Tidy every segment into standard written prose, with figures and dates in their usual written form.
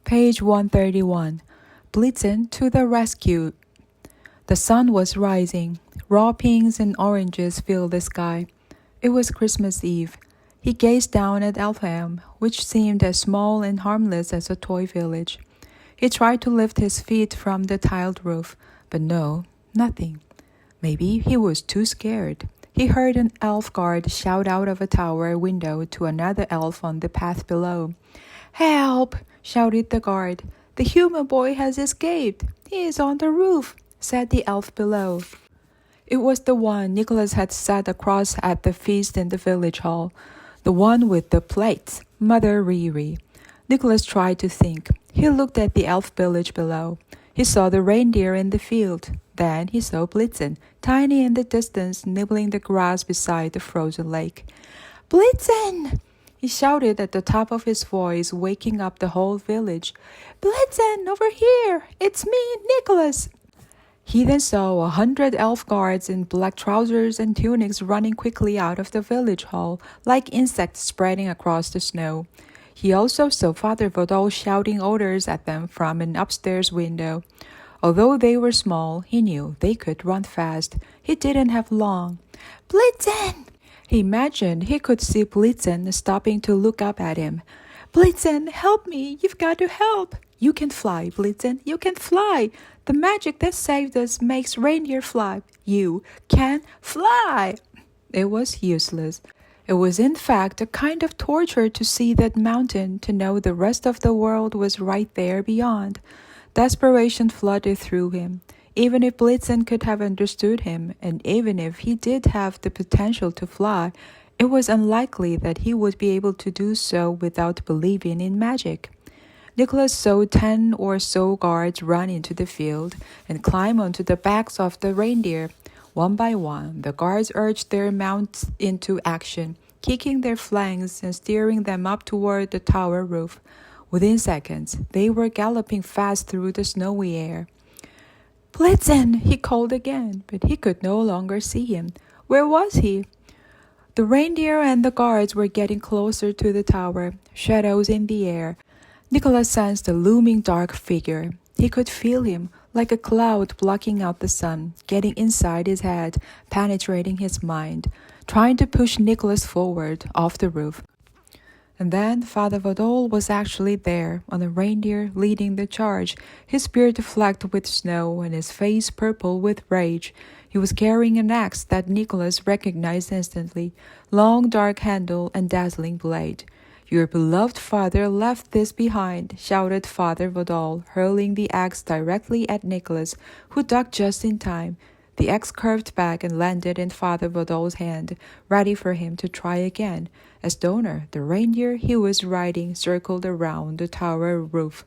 Page 131. Blitzen to the rescue. The sun was rising. Raw pinks and oranges filled the sky. It was Christmas Eve. He gazed down at Elfham, which seemed as small and harmless as a toy village. He tried to lift his feet from the tiled roof, but no, nothing. Maybe he was too scared. He heard an elf guard shout out of a tower window to another elf on the path below. "Help!" shouted the guard. "The human boy has escaped. He is on the roof," said the elf below. It was the one Nicholas had sat across at the feast in the village hall. The one with the plates, Mother Riri. Nicholas tried to think. He looked at the elf village below. He saw the reindeer in the field. Then he saw Blitzen, tiny in the distance, nibbling the grass beside the frozen lake. "Blitzen!" He shouted at the top of his voice, waking up the whole village. "Blitzen, over here! It's me, Nicholas!" He then saw 100 elf guards in black trousers and tunics running quickly out of the village hall, like insects spreading across the snow. He also saw Father Vodol shouting orders at them from an upstairs window. Although they were small, he knew they could run fast. He didn't have long. "Blitzen!" He imagined he could see Blitzen stopping to look up at him. "Blitzen, help me! You've got to help! You can fly, Blitzen, you can fly! The magic that saved us makes reindeer fly. You can fly!" It was useless. It was in fact a kind of torture to see that mountain, to know the rest of the world was right there beyond. Desperation flooded through him. Even if Blitzen could have understood him, and even if he did have the potential to fly, it was unlikely that he would be able to do so without believing in magic. Nicholas saw 10 or so guards run into the field and climb onto the backs of the reindeer. One by one, the guards urged their mounts into action, kicking their flanks and steering them up toward the tower roof. Within seconds, they were galloping fast through the snowy air. "Blitzen!" he called again, but he could no longer see him. Where was he? The reindeer and the guards were getting closer to the tower, shadows in the air. Nicholas sensed a looming dark figure. He could feel him, like a cloud blocking out the sun, getting inside his head, penetrating his mind, trying to push Nicholas forward off the roof. And then Father Vodol was actually there, on a reindeer, leading the charge, his beard flecked with snow and his face purple with rage. He was carrying an axe that Nicholas recognized instantly, long dark handle and dazzling blade. "Your beloved father left this behind," shouted Father Vodol, hurling the axe directly at Nicholas, who ducked just in time. The axe curved back and landed in Father Vodol's hand, ready for him to try again, as Donner, the reindeer he was riding, circled around the tower roof.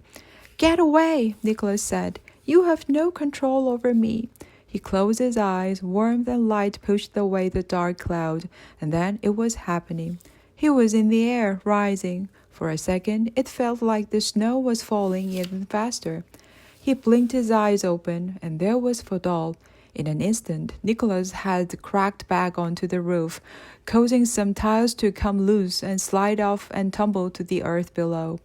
"Get away," Nicholas said. "You have no control over me." He closed his eyes, warmth and light pushed away the dark cloud, and then it was happening. He was in the air, rising. For a second, it felt like the snow was falling even faster. He blinked his eyes open, and there was Vodol. In an instant, Nicholas had cracked back onto the roof, causing some tiles to come loose and slide off and tumble to the earth below.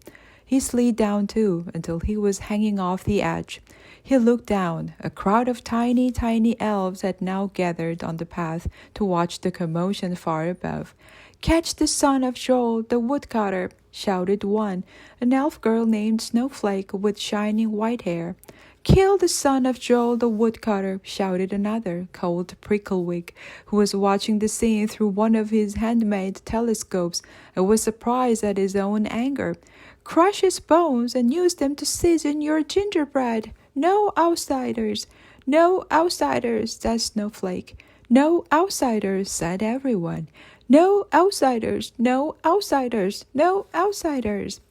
He slid down too, until he was hanging off the edge. He looked down. A crowd of tiny, tiny elves had now gathered on the path to watch the commotion far above. "Catch the son of Joel, the woodcutter," shouted one, an elf girl named Snowflake with shining white hair. "Kill the son of Joel the woodcutter," shouted another, called Pricklewig, who was watching the scene through one of his handmade telescopes and was surprised at his own anger. "Crush his bones and use them to season your gingerbread. No outsiders. No outsiders," said Snowflake. "No outsiders," said everyone. "No outsiders. No outsiders. No outsiders."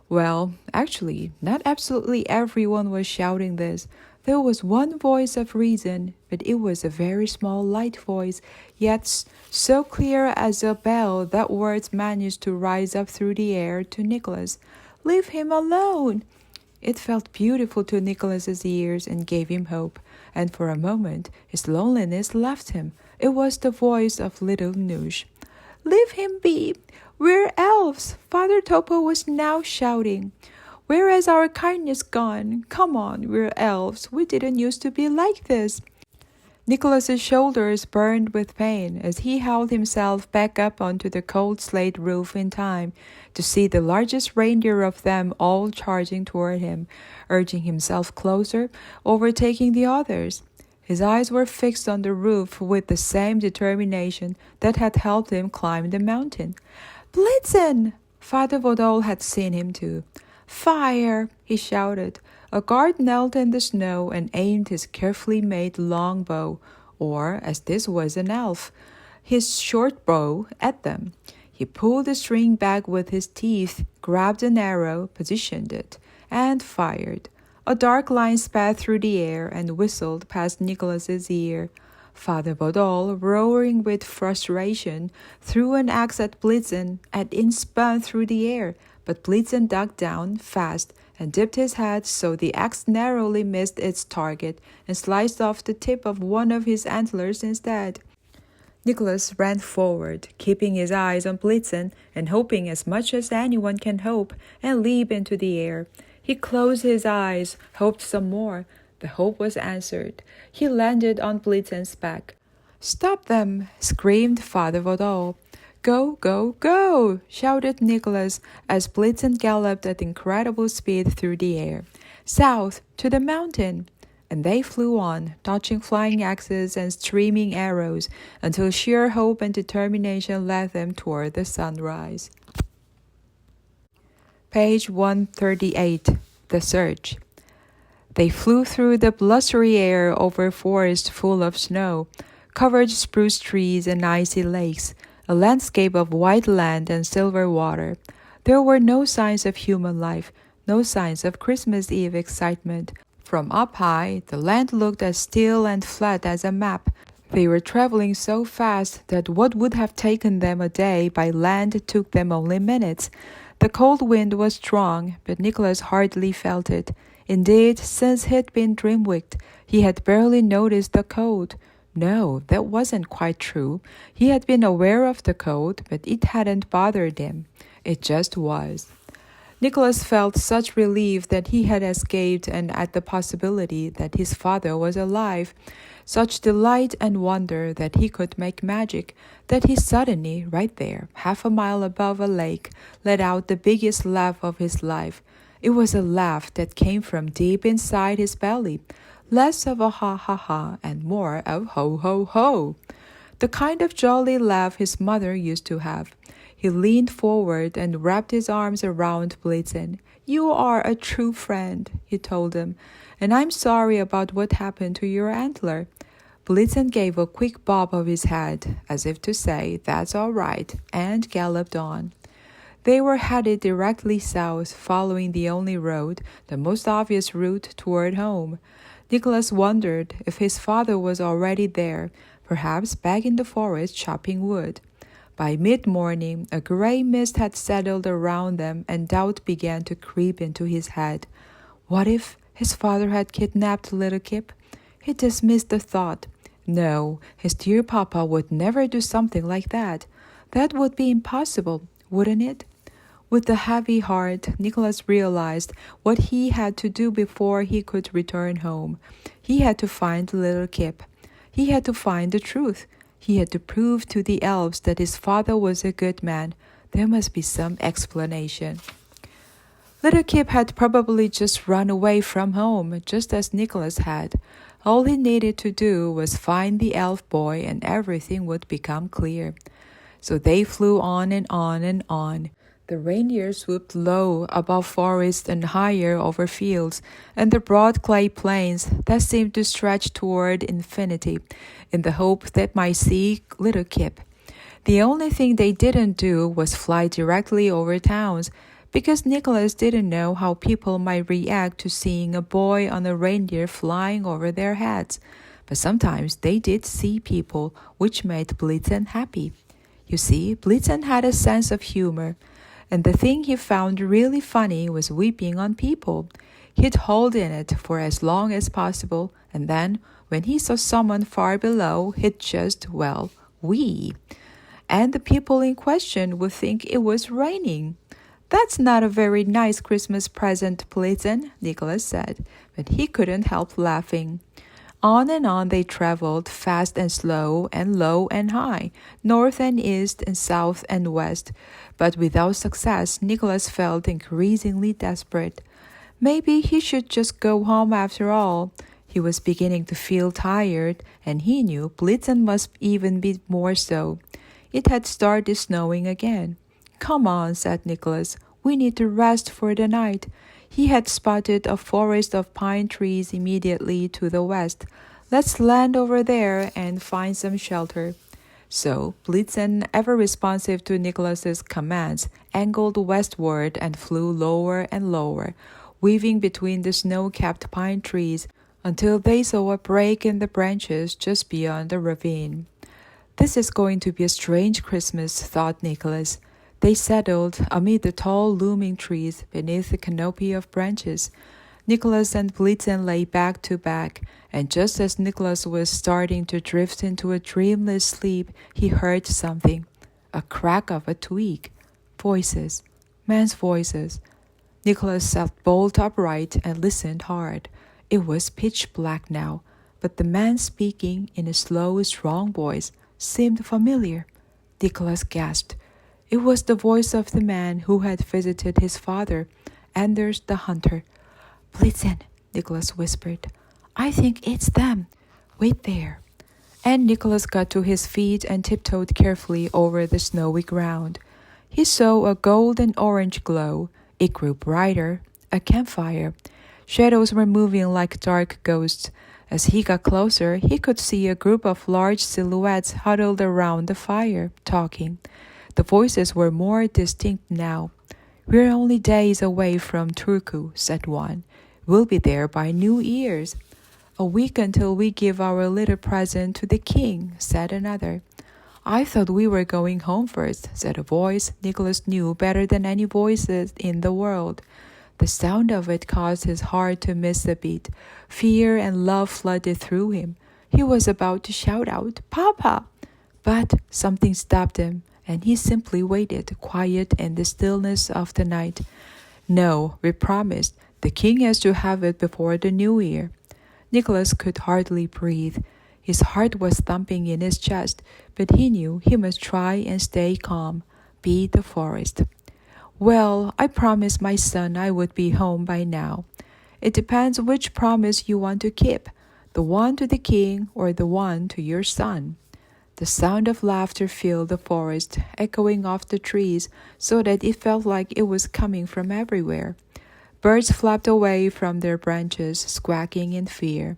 Well, actually, not absolutely everyone was shouting this. There was one voice of reason, but it was a very small, light voice, yet so clear as a bell that words managed to rise up through the air to Nicholas. "Leave him alone!" It felt beautiful to Nicholas's ears and gave him hope, and for a moment his loneliness left him. It was the voice of little Noosh. "Leave him be! We're elves!" Father Topo was now shouting. Where has our kindness gone? Come on, we're elves. We didn't used to be like this. Nicholas's shoulders burned with pain as he held himself back up onto the cold slate roof in time to see the largest reindeer of them all charging toward him, urging himself closer, overtaking the others. His eyes were fixed on the roof with the same determination that had helped him climb the mountain. Blitzen! Father Vodol had seen him too. Fire! He shouted. A guard knelt in the snow and aimed his carefully made long bow, or, as this was an elf, his short bow, at them. He pulled the string back with his teeth, grabbed an arrow, positioned it, and fired. A dark line sped through the air and whistled past Nicholas's ear. Father Bodol, roaring with frustration, threw an axe at Blitzen and it spun through the air, but Blitzen ducked down fast and dipped his head so the axe narrowly missed its target and sliced off the tip of one of his antlers instead. Nicholas ran forward, keeping his eyes on Blitzen and hoping as much as anyone can hope and leap into the air. He closed his eyes, hoped some more. The hope was answered. He landed on Blitzen's back. Stop them! Screamed Father Vodol. Go, go, go! Shouted Nicholas as Blitzen galloped at incredible speed through the air. South, to the mountain! And they flew on, dodging flying axes and streaming arrows, until sheer hope and determination led them toward the sunrise. Page 138. The Search. They flew through the blustery air over a forest full of snow, covered spruce trees and icy lakes, a landscape of white land and silver water. There were no signs of human life, no signs of Christmas Eve excitement. From up high, the land looked as still and flat as a map. They were traveling so fast that what would have taken them a day by land took them only minutes. The cold wind was strong, but Nicholas hardly felt it. Indeed, since he'd been dream-wicked, he had barely noticed the cold. No, that wasn't quite true. He had been aware of the cold, but it hadn't bothered him. It just was. Nicholas felt such relief that he had escaped and at the possibility that his father was alive, such delight and wonder that he could make magic, that he suddenly, right there, half a mile above a lake, let out the biggest laugh of his life. It was a laugh that came from deep inside his belly, less of a ha-ha-ha and more of ho-ho-ho, the kind of jolly laugh his mother used to have. He leaned forward and wrapped his arms around Blitzen. You are a true friend, he told him, and I'm sorry about what happened to your antler. Blitzen gave a quick bob of his head, as if to say, that's all right, and galloped on. They were headed directly south, following the only road, the most obvious route toward home. Nicholas wondered if his father was already there, perhaps back in the forest chopping wood. By mid-morning, a gray mist had settled around them and doubt began to creep into his head. What if his father had kidnapped little Kip? He dismissed the thought. No, his dear papa would never do something like that. That would be impossible, wouldn't it? With a heavy heart, Nicholas realized what he had to do before he could return home. He had to find little Kip. He had to find the truth. He had to prove to the elves that his father was a good man. There must be some explanation. Little Kip had probably just run away from home, just as Nicholas had. All he needed to do was find the elf boy and everything would become clear. So they flew on and on and on. The reindeer swooped low above forests and higher over fields and the broad clay plains that seemed to stretch toward infinity in the hope that might see little Kip. The only thing they didn't do was fly directly over towns, because Nicholas didn't know how people might react to seeing a boy on a reindeer flying over their heads. But sometimes they did see people, which made Blitzen happy. You see, Blitzen had a sense of humor. And the thing he found really funny was weeping on people. He'd hold in it for as long as possible, and then, when he saw someone far below, he'd just, wee. And the people in question would think it was raining. That's not a very nice Christmas present, Blitzen, Nicholas said, but he couldn't help laughing. On and on they traveled, fast and slow, and low and high, north and east and south and west. But without success, Nicholas felt increasingly desperate. Maybe he should just go home after all. He was beginning to feel tired, and he knew Blitzen must even be more so. It had started snowing again. Come on, said Nicholas. We need to rest for the night. He had spotted a forest of pine trees immediately to the west. Let's land over there and find some shelter. So Blitzen, ever responsive to Nicholas's commands, angled westward and flew lower and lower, weaving between the snow-capped pine trees until they saw a break in the branches just beyond the ravine. This is going to be a strange Christmas, thought Nicholas. They settled amid the tall looming trees beneath a canopy of branches. Nicholas and Blitzen lay back to back, and just as Nicholas was starting to drift into a dreamless sleep, he heard something. A crack of a twig. Voices. Men's voices. Nicholas sat bolt upright and listened hard. It was pitch black now, but the man speaking in a slow, strong voice seemed familiar. Nicholas gasped. It was the voice of the man who had visited his father, Anders the hunter. Blitzen, Nicholas whispered. I think it's them. Wait there. And Nicholas got to his feet and tiptoed carefully over the snowy ground. He saw a golden-orange glow. It grew brighter, a campfire. Shadows were moving like dark ghosts. As he got closer, he could see a group of large silhouettes huddled around the fire, talking. The voices were more distinct now. We're only days away from Turku, said one. We'll be there by New Year's. A week until we give our little present to the king, said another. I thought we were going home first, said a voice Nicholas knew better than any voices in the world. The sound of it caused his heart to miss a beat. Fear and love flooded through him. He was about to shout out, Papa! But something stopped him, and he simply waited, quiet in the stillness of the night. No, we promised. The king has to have it before the new year. Nicholas could hardly breathe. His heart was thumping in his chest, but he knew he must try and stay calm, beat the forest. Well, I promised my son I would be home by now. It depends which promise you want to keep, the one to the king or the one to your son. The sound of laughter filled the forest, echoing off the trees so that it felt like it was coming from everywhere. Birds flapped away from their branches, squawking in fear.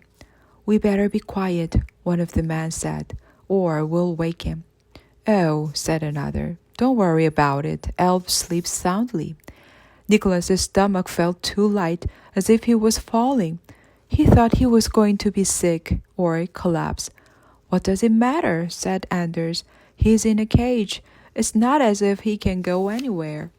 We better be quiet, one of the men said, or we'll wake him. Oh, said another, don't worry about it. Elves sleep soundly. Nicholas's stomach felt too light, as if he was falling. He thought he was going to be sick or collapse. What does it matter? Said Anders. He's in a cage. It's not as if he can go anywhere.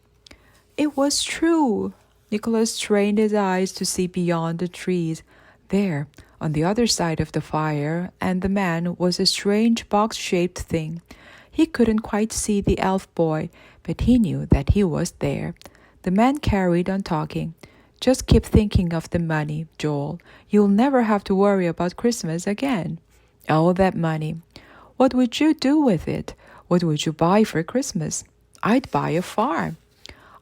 It was true. Nicholas strained his eyes to see beyond the trees. There, on the other side of the fire, and the man was a strange box-shaped thing. He couldn't quite see the elf boy, but he knew that he was there. The man carried on talking. Just keep thinking of the money, Joel. You'll never have to worry about Christmas again. All that money. What would you do with it? What would you buy for Christmas? I'd buy a farm.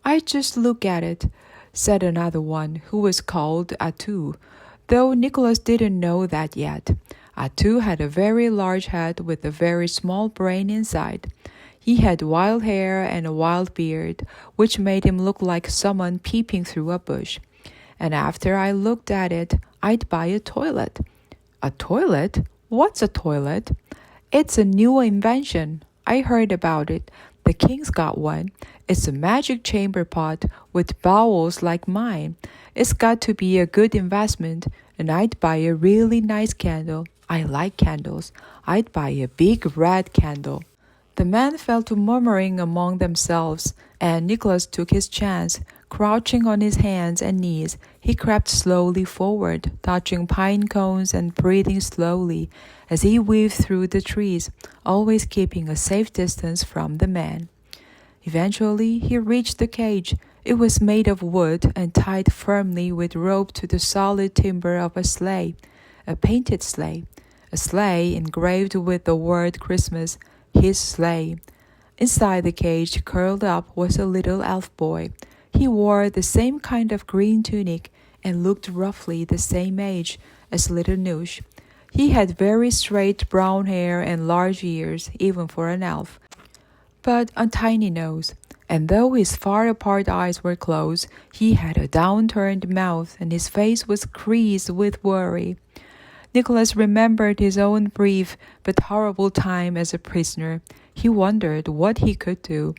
I'd just look at it, said another one, who was called Atu, though Nicholas didn't know that yet. Atu had a very large head with a very small brain inside. He had wild hair and a wild beard, which made him look like someone peeping through a bush. And after I looked at it, I'd buy a toilet. A toilet? What's a toilet? It's a new invention. I heard about it. The king's got one. It's a magic chamber pot with bowels like mine. It's got to be a good investment, and I'd buy a really nice candle. I like candles. I'd buy a big red candle. The men fell to murmuring among themselves, and Nicholas took his chance. Crouching on his hands and knees, he crept slowly forward, touching pine cones and breathing slowly as he weaved through the trees, always keeping a safe distance from the men. Eventually, he reached the cage. It was made of wood and tied firmly with rope to the solid timber of a sleigh, a painted sleigh, a sleigh engraved with the word Christmas, his sleigh. Inside the cage, curled up, was a little elf boy. He wore the same kind of green tunic and looked roughly the same age as little Noosh. He had very straight brown hair and large ears, even for an elf, but a tiny nose. And though his far-apart eyes were closed, he had a downturned mouth, and his face was creased with worry. Nicholas remembered his own brief but horrible time as a prisoner. He wondered what he could do.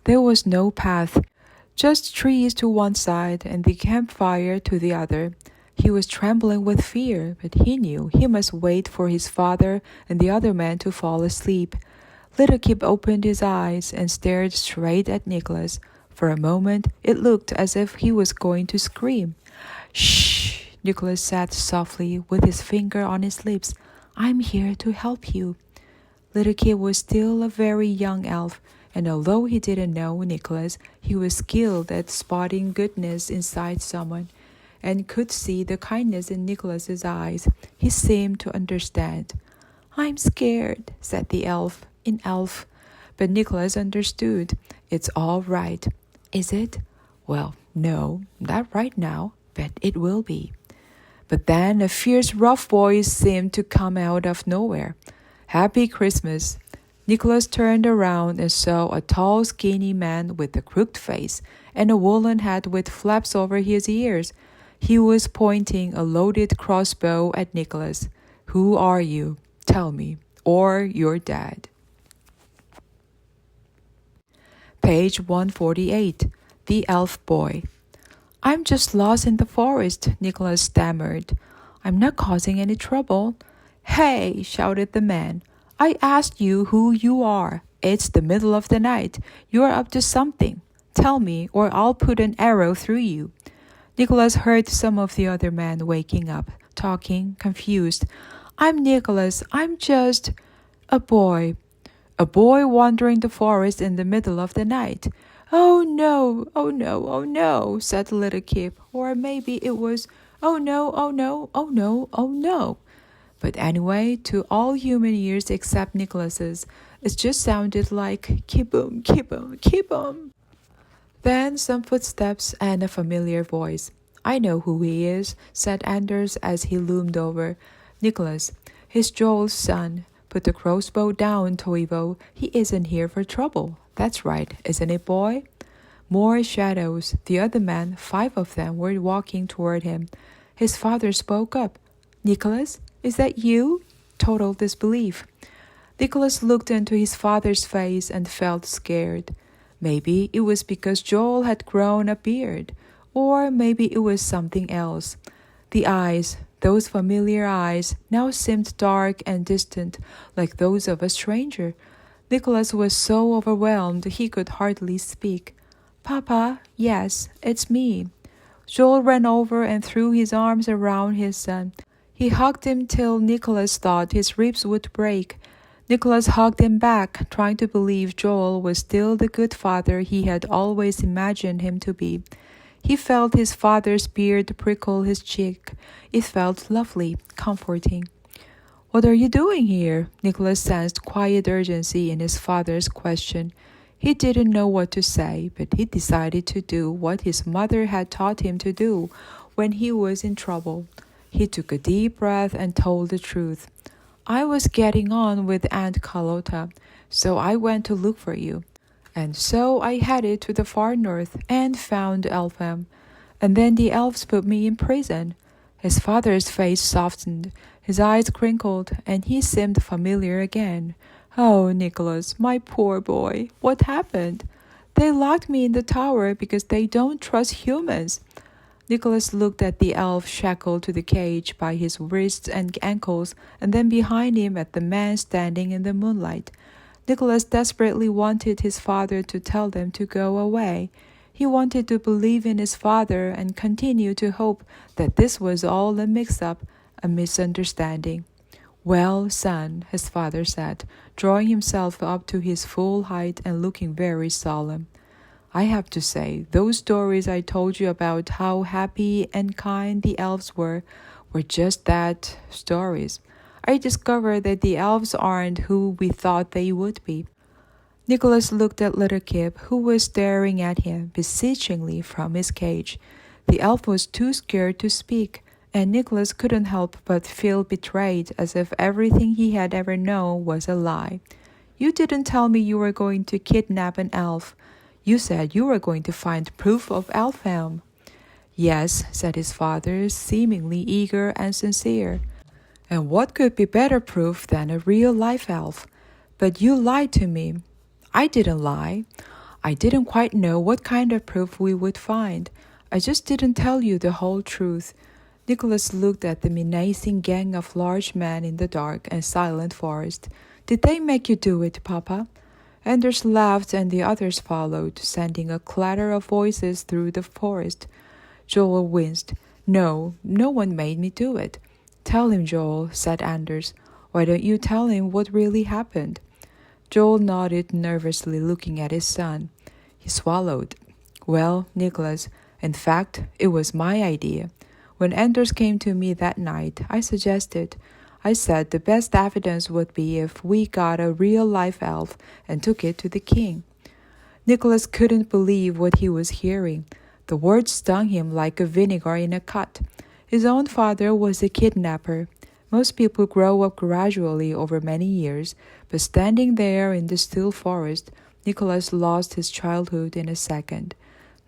There was no path, just trees to one side and the campfire to the other. He was trembling with fear, but he knew he must wait for his father and the other man to fall asleep. Little Kip opened his eyes and stared straight at Nicholas. For a moment, it looked as if he was going to scream. "Shh!" Nicholas said softly, with his finger on his lips. "I'm here to help you." Little Kip was still a very young elf, and although he didn't know Nicholas, he was skilled at spotting goodness inside someone, and could see the kindness in Nicholas's eyes. He seemed to understand. "I'm scared," said the elf, in elf. But Nicholas understood. "It's all right." "Is it?" "Well, no, not right now, but it will be." But then a fierce rough voice seemed to come out of nowhere. "Happy Christmas." Nicholas turned around and saw a tall, skinny man with a crooked face and a woolen hat with flaps over his ears. He was pointing a loaded crossbow at Nicholas. "Who are you? Tell me, or you're dead." Page 148. The Elf Boy. "I'm just lost in the forest," Nicholas stammered. "I'm not causing any trouble." "Hey!" shouted the man. "I asked you who you are. It's the middle of the night. You're up to something. Tell me, or I'll put an arrow through you." Nicholas heard some of the other men waking up, talking, confused. "I'm Nicholas. I'm just a boy." "A boy wandering the forest in the middle of the night." "Oh no, oh no, oh no," said little Kip. Or maybe it was, "Oh no, oh no, oh no, oh no." But anyway, to all human ears except Nicholas's, it just sounded like "Kibum, kibum, kibum." Then some footsteps and a familiar voice. "I know who he is," said Anders as he loomed over. "Nicholas. He's Joel's son. Put the crossbow down, Toivo. He isn't here for trouble. That's right, isn't it, boy?" More shadows. The other men, 5 of them, were walking toward him. His father spoke up. "Nicholas, is that you?" Total disbelief. Nicholas looked into his father's face and felt scared. Maybe it was because Joel had grown a beard, or maybe it was something else. The eyes, those familiar eyes, now seemed dark and distant, like those of a stranger. Nicholas was so overwhelmed he could hardly speak. "Papa, yes, it's me." Joel ran over and threw his arms around his son. He hugged him till Nicholas thought his ribs would break. Nicholas hugged him back, trying to believe Joel was still the good father he had always imagined him to be. He felt his father's beard prickle his cheek. It felt lovely, comforting. "What are you doing here?" Nicholas sensed quiet urgency in his father's question. He didn't know what to say, but he decided to do what his mother had taught him to do when he was in trouble. He took a deep breath and told the truth. "I was getting on with Aunt Carlota, so I went to look for you. And so I headed to the far north and found Elfham. And then the elves put me in prison." His father's face softened, his eyes crinkled, and he seemed familiar again. "Oh, Nicholas, my poor boy, what happened?" "They locked me in the tower because they don't trust humans." Nicholas looked at the elf shackled to the cage by his wrists and ankles, and then behind him at the man standing in the moonlight. Nicholas desperately wanted his father to tell them to go away. He wanted to believe in his father and continue to hope that this was all a mix-up, a misunderstanding. "Well, son," his father said, drawing himself up to his full height and looking very solemn. I have to say, those stories I told you about how happy and kind the elves were just that, stories. I discovered that the elves aren't who we thought they would be. Nicholas looked at little Kip, who was staring at him beseechingly from his cage. The elf was too scared to speak, and Nicholas couldn't help but feel betrayed, as if everything he had ever known was a lie. You didn't tell me you were going to kidnap an elf. You said you were going to find proof of elfdom. Yes, said his father, seemingly eager and sincere. And what could be better proof than a real-life elf? But you lied to me. I didn't lie. I didn't quite know what kind of proof we would find. I just didn't tell you the whole truth. Nicholas looked at the menacing gang of large men in the dark and silent forest. Did they make you do it, Papa? Anders laughed and the others followed, sending a clatter of voices through the forest. Joel winced. No, no one made me do it. Tell him, Joel, said Anders. Why don't you tell him what really happened? Joel nodded nervously, looking at his son. He swallowed. Well, Nicholas, in fact, it was my idea. When Anders came to me that night, I said the best evidence would be if we got a real-life elf and took it to the king. Nicholas couldn't believe what he was hearing. The words stung him like a vinegar in a cut. His own father was a kidnapper. Most people grow up gradually over many years, but standing there in the still forest, Nicholas lost his childhood in a second.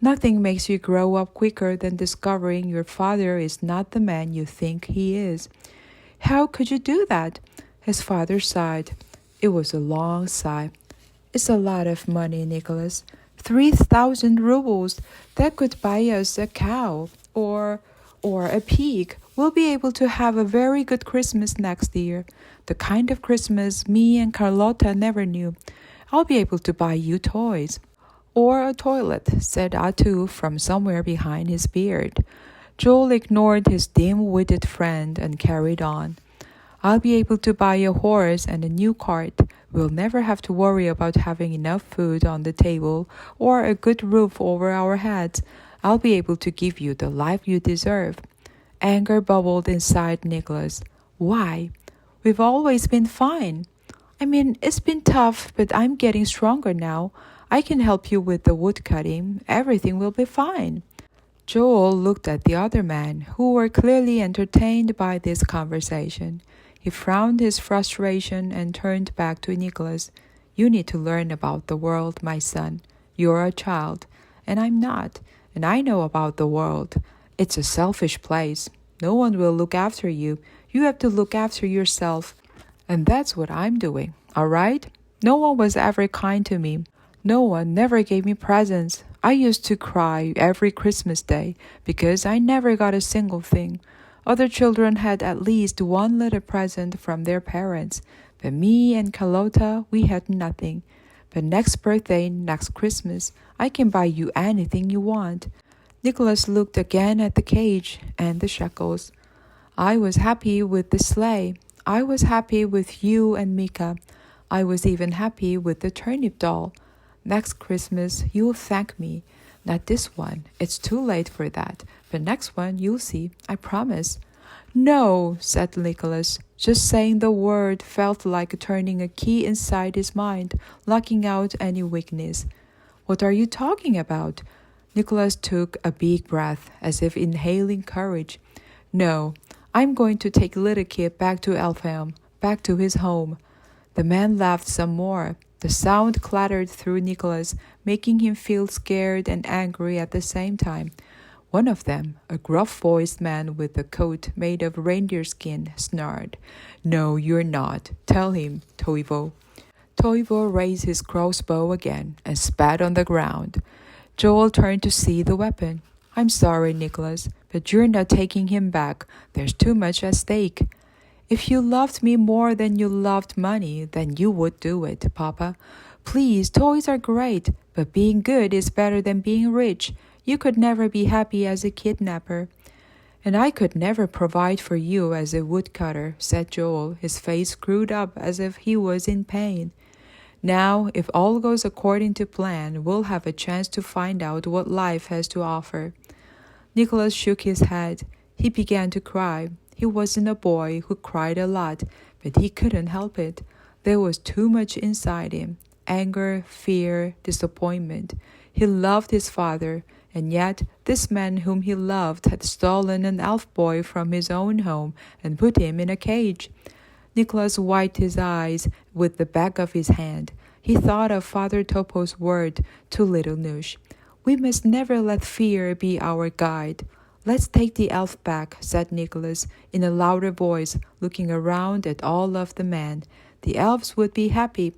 Nothing makes you grow up quicker than discovering your father is not the man you think he is. How could you do that? His father sighed. It was a long sigh. It's a lot of money, Nicholas. 3,000 rubles. That could buy us a cow or a pig. We'll be able to have a very good Christmas next year. The kind of Christmas me and Carlotta never knew. I'll be able to buy you toys. Or a toilet, said Atu from somewhere behind his beard. Joel ignored his dim-witted friend and carried on. I'll be able to buy a horse and a new cart. We'll never have to worry about having enough food on the table or a good roof over our heads. I'll be able to give you the life you deserve. Anger bubbled inside Nicholas. Why? We've always been fine. I mean, it's been tough, but I'm getting stronger now. I can help you with the wood cutting. Everything will be fine. Joel looked at the other men, who were clearly entertained by this conversation. He frowned his frustration and turned back to Nicholas. You need to learn about the world, my son. You're a child, and I'm not, and I know about the world. It's a selfish place. No one will look after you. You have to look after yourself. And that's what I'm doing, all right? No one was ever kind to me. No one never gave me presents. I used to cry every Christmas day because I never got a single thing. Other children had at least one little present from their parents, but me and Carlotta, we had nothing. But next birthday, next Christmas, I can buy you anything you want. Nicholas looked again at the cage and the shekels. I was happy with the sleigh. I was happy with you and Mika. I was even happy with the turnip doll. Next Christmas, you'll thank me. Not this one. It's too late for that. But next one, you'll see. I promise. No, said Nicholas. Just saying the word felt like turning a key inside his mind, locking out any weakness. What are you talking about? Nicholas took a big breath, as if inhaling courage. No, I'm going to take little Kip back to Elfhelm, back to his home. The man laughed some more. The sound clattered through Nicholas, making him feel scared and angry at the same time. One of them, a gruff-voiced man with a coat made of reindeer skin, snarled. No, you're not. Tell him, Toivo. Toivo raised his crossbow again and spat on the ground. Joel turned to see the weapon. I'm sorry, Nicholas, but you're not taking him back. There's too much at stake. If you loved me more than you loved money, then you would do it, Papa. Please, toys are great, but being good is better than being rich. You could never be happy as a kidnapper. And I could never provide for you as a woodcutter, said Joel, his face screwed up as if he was in pain. Now, if all goes according to plan, we'll have a chance to find out what life has to offer." Nicholas shook his head. He began to cry. He wasn't a boy who cried a lot, but he couldn't help it. There was too much inside him. Anger, fear, disappointment. He loved his father, and yet this man whom he loved had stolen an elf boy from his own home and put him in a cage. Nicholas wiped his eyes with the back of his hand. He thought of Father Topo's word to little Nush. "We must never let fear be our guide." "Let's take the elf back," said Nicholas in a louder voice, looking around at all of the men. "The elves would be happy.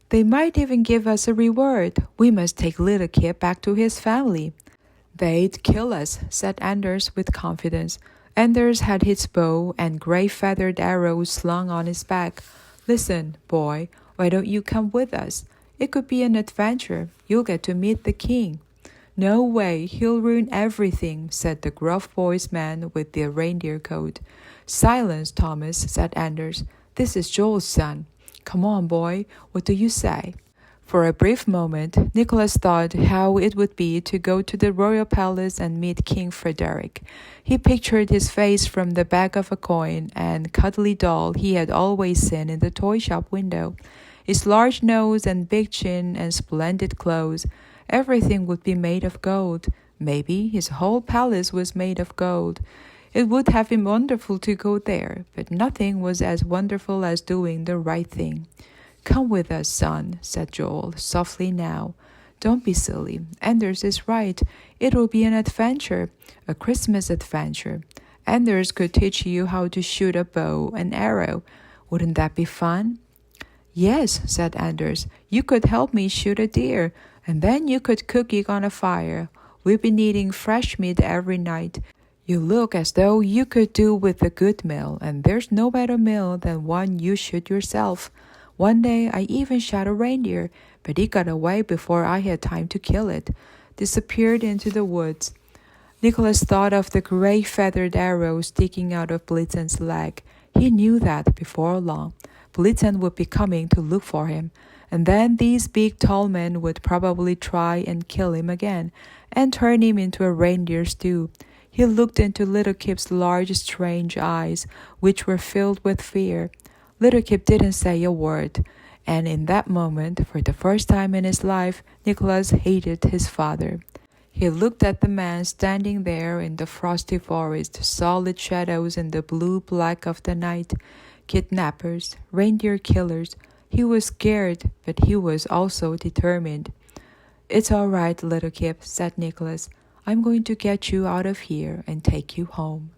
They might even give us a reward. We must take little Kip back to his family." "They'd kill us," said Anders with confidence. Anders had his bow and gray feathered arrows slung on his back. "Listen, boy, why don't you come with us? It could be an adventure. You'll get to meet the king." "No way, he'll ruin everything," said the gruff-voiced man with the reindeer coat. "Silence, Thomas," said Anders. "This is Joel's son. Come on, boy, what do you say?" For a brief moment, Nicholas thought how it would be to go to the royal palace and meet King Frederick. He pictured his face from the back of a coin and cuddly doll he had always seen in the toy shop window. His large nose and big chin and splendid clothes. Everything would be made of gold. Maybe his whole palace was made of gold. It would have been wonderful to go there, but nothing was as wonderful as doing the right thing. "Come with us, son," said Joel, softly now. "Don't be silly. Anders is right. It will be an adventure, a Christmas adventure. Anders could teach you how to shoot a bow and arrow. Wouldn't that be fun?" "Yes," said Anders. "You could help me shoot a deer, and then you could cook it on a fire. We've been eating fresh meat every night. You look as though you could do with a good meal, and there's no better meal than one you shoot yourself. One day I even shot a reindeer, but it got away before I had time to kill it. Disappeared into the woods." Nicholas thought of the gray feathered arrow sticking out of Blitzen's leg. He knew that before long, Blitzen would be coming to look for him, and then these big tall men would probably try and kill him again, and turn him into a reindeer stew. He looked into little Kip's large, strange eyes, which were filled with fear. Little Kip didn't say a word, and in that moment, for the first time in his life, Nicholas hated his father. He looked at the man standing there in the frosty forest, solid shadows in the blue-black of the night. Kidnappers, reindeer killers. He was scared, but he was also determined. "It's all right, little Kip," said Nicholas. "I'm going to get you out of here and take you home."